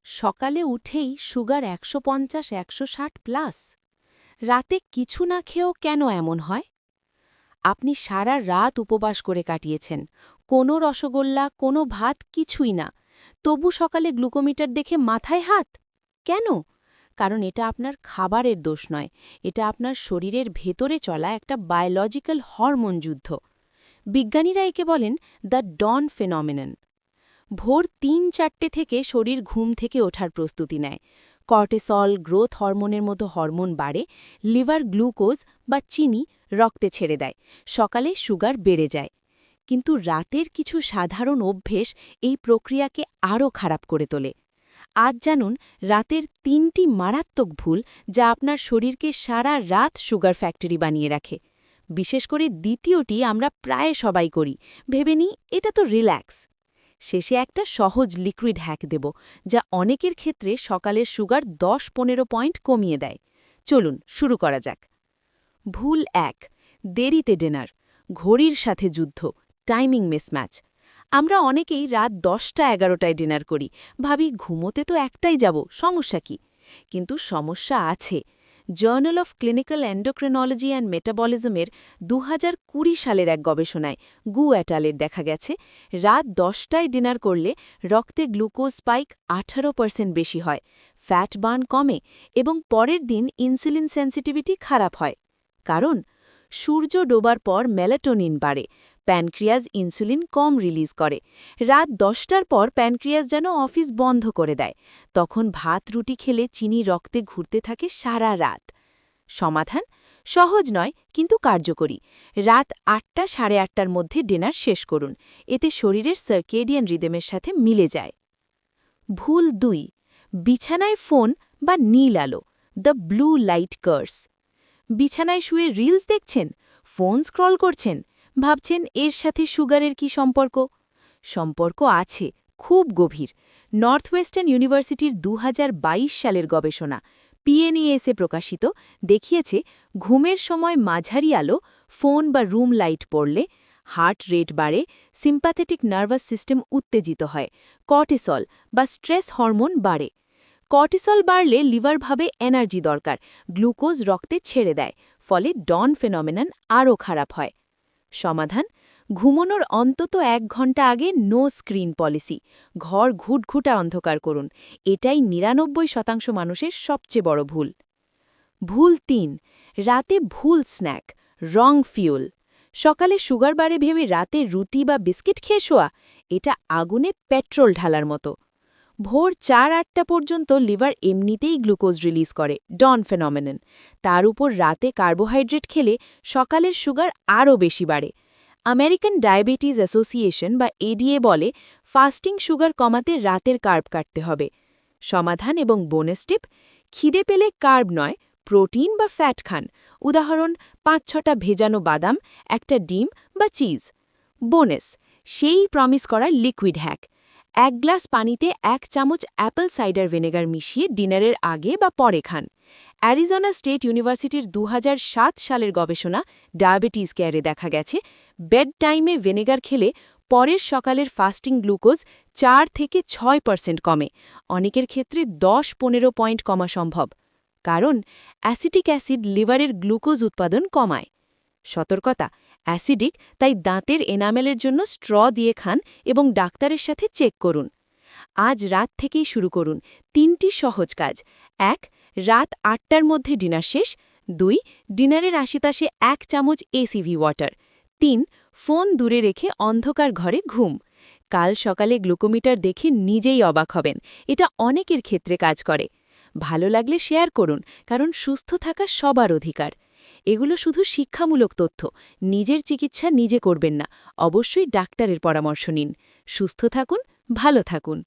সকালে উঠেই sugar ১৫০-১৬০ plus. রাতে কিছু না খেয়েও কেন এমন হয়? আপনি সারা রাত উপবাস করে কাটিয়েছেন, কোনো রসগোল্লা, কোনো ভাত, কিছুই না। তবু সকালে গ্লুকোমিটার দেখে মাথায় হাত কেন? কারণ এটা আপনার খাবারের দোষ নয়, এটা আপনার শরীরের ভেতরে চলা একটা বায়োলজিক্যাল হরমোন যুদ্ধ। বিজ্ঞানীরা একে বলেন দ্য ডন ফেনমেনন। ভোর ৩-৪টে থেকে শরীর ঘুম থেকে ওঠার প্রস্তুতি নেয়। কর্টিসল, গ্রোথ হরমোনের মতো হরমোন বাড়ে, লিভার গ্লুকোজ বা চিনি রক্তে ছেড়ে দেয়, সকালে সুগার বেড়ে যায়। কিন্তু রাতের কিছু সাধারণ অভ্যেস এই প্রক্রিয়াকে আরও খারাপ করে তোলে। আজ জানুন রাতের ৩টি মারাত্মক ভুল যা আপনার শরীরকে সারা রাত সুগার ফ্যাক্টরি বানিয়ে রাখে। বিশেষ করে দ্বিতীয়টি আমরা প্রায় সবাই করি, ভেবে নিই এটা তো রিল্যাক্স। শেষে একটা সহজ লিকুইড হ্যাক দেব, যা অনেকের ক্ষেত্রে সকালের সুগার ১০-১৫ পয়েন্ট কমিয়ে দেয়। চলুন শুরু করা যাক। ভুল ১, দেরিতে ডিনার, ঘড়ির সাথে যুদ্ধ, টাইমিং মিসম্যাচ। আমরা অনেকেই রাত ১০টা-১১টায় ডিনার করি, ভাবি ঘুমোতে তো একটাই যাব, সমস্যা কি? কিন্তু সমস্যা আছে। Journal of clinical endocrinology and মেটাবলিজমের ২০২০ সালের এক গবেষণায় গু অ্যাটালের দেখা গেছে রাত ১০টায় ডিনার করলে রক্তে গ্লুকোজ স্পাইক ১৮% বেশি হয়, ফ্যাট বার্ন কমে এবং পরের দিন ইনসুলিন সেন্সিটিভিটি খারাপ হয়। কারণ সূর্য ডোবার পর মেলাটোনিন বাড়ে, প্যানক্রিয়াজ ইনসুলিন কম রিলিজ করে। রাত ১০টার পর প্যানক্রিয়াজ যেন অফিস বন্ধ করে দেয়, তখন ভাত রুটি খেলে চিনি রক্তে ঘুরতে থাকে সারা রাত। সমাধান সহজ নয় কিন্তু কার্যকরী। রাত ৮টা-৮:৩০টার মধ্যে ডিনার শেষ করুন, এতে শরীরের সার্কেডিয়ান রিদমের সাথে মিলে যায়। ভুল ২, বিছানায় ফোন বা নীল আলো, দ্য ব্লু লাইট কার্স। বিছানায় শুয়ে রিলস দেখছেন, ফোন স্ক্রল করছেন, ভাবছেন এর সাথে সুগারের কি সম্পর্ক? সম্পর্ক আছে, খুব গভীর। নর্থওয়েস্টার্ন ইউনিভার্সিটির ২০২২ সালের গবেষণা পিএনএএসে প্রকাশিত দেখিয়েছে ঘুমের সময় মাঝারি আলো, ফোন বা রুম লাইট পড়লে হার্ট রেট বাড়ে, সিম্প্যাথেটিক নার্ভাস সিস্টেম উত্তেজিত হয়, কর্টিসল বা স্ট্রেস হরমোন বাড়ে। কর্টিসল বাড়লে লিভার ভাবে এনার্জি দরকার, গ্লুকোজ রক্তে ছেড়ে দেয়, ফলে ডন ফেনোমেনন আরও খারাপ হয়। সমাধান ঘুমানোর অন্তত ১ ঘণ্টা আগে নো স্ক্রিন পলিসি, ঘর ঘুটঘুটা অন্ধকার করুন। এটাই ৯৯% মানুষের সবচেয়ে বড় ভুল। ভুল ৩, রাতে ভুল স্ন্যাক, রং ফিউল। সকালে সুগার বাড়ে ভেবে রাতে রুটি বা বিস্কিট খেয়ে শোয়া, এটা আগুনে পেট্রোল ঢালার মতো। ভোর ৪-৮টা পর্যন্ত লিভার এমনিতেই গ্লুকোজ রিলিজ করে, ডন ফেনোমেনন। তার উপর রাতে কার্বোহাইড্রেট খেলে সকালের সুগার আরও বেশি বাড়ে। আমেরিকান ডায়াবেটিস অ্যাসোসিয়েশন বা এডিএ বলে ফাস্টিং সুগার কমাতে রাতের কার্ব কাটতে হবে। সমাধান এবং বোনাস টিপ: খিদে পেলে কার্ব নয়, প্রোটিন বা ফ্যাট খান, উদাহরণ ৫-৬টা ভেজানো বাদাম, একটা ডিম বা চিজ। বোনাস সেই প্রমিস করা লিকুইড হ্যাক: ১ গ্লাস পানিতে ১ চামচ অ্যাপল সাইডার ভিনেগার মিশিয়ে ডিনারের আগে বা পরে খান। অ্যারিজোনা স্টেট ইউনিভার্সিটির ২০০৭ সালের গবেষণা ডায়াবেটিস কেয়ারে দেখা গেছে বেড টাইমে ভিনেগার খেলে পরের সকালের ফাস্টিং গ্লুকোজ ৪-৬% কমে, অনেকের ক্ষেত্রে ১০-১৫ পয়েন্ট কমা সম্ভব। কারণ অ্যাসিটিক অ্যাসিড লিভারের গ্লুকোজ উৎপাদন কমায়। সতর্কতা: অ্যাসিডিক, তাই দাঁতের এনামেলের জন্য স্ট্র দিয়ে খান এবং ডাক্তারের সাথে চেক করুন। আজ রাত থেকেই শুরু করুন ৩টি সহজ কাজ: ১. রাত ৮টার মধ্যে ডিনার শেষ। ২. ডিনারের আশেপাশে ১ চামচ এসিভি ওয়াটার। ৩. ফোন দূরে রেখে অন্ধকার ঘরে ঘুম। কাল সকালে গ্লুকোমিটার দেখে নিজেই অবাক হবেন, এটা অনেকের ক্ষেত্রে কাজ করে। ভালো লাগলে শেয়ার করুন, কারণ সুস্থ থাকা সবার অধিকার। এগুলো শুধু শিক্ষামূলক তথ্য, নিজের চিকিৎসা নিজে করবেন না, অবশ্যই ডাক্তারের পরামর্শ নিন। সুস্থ থাকুন, ভালো থাকুন।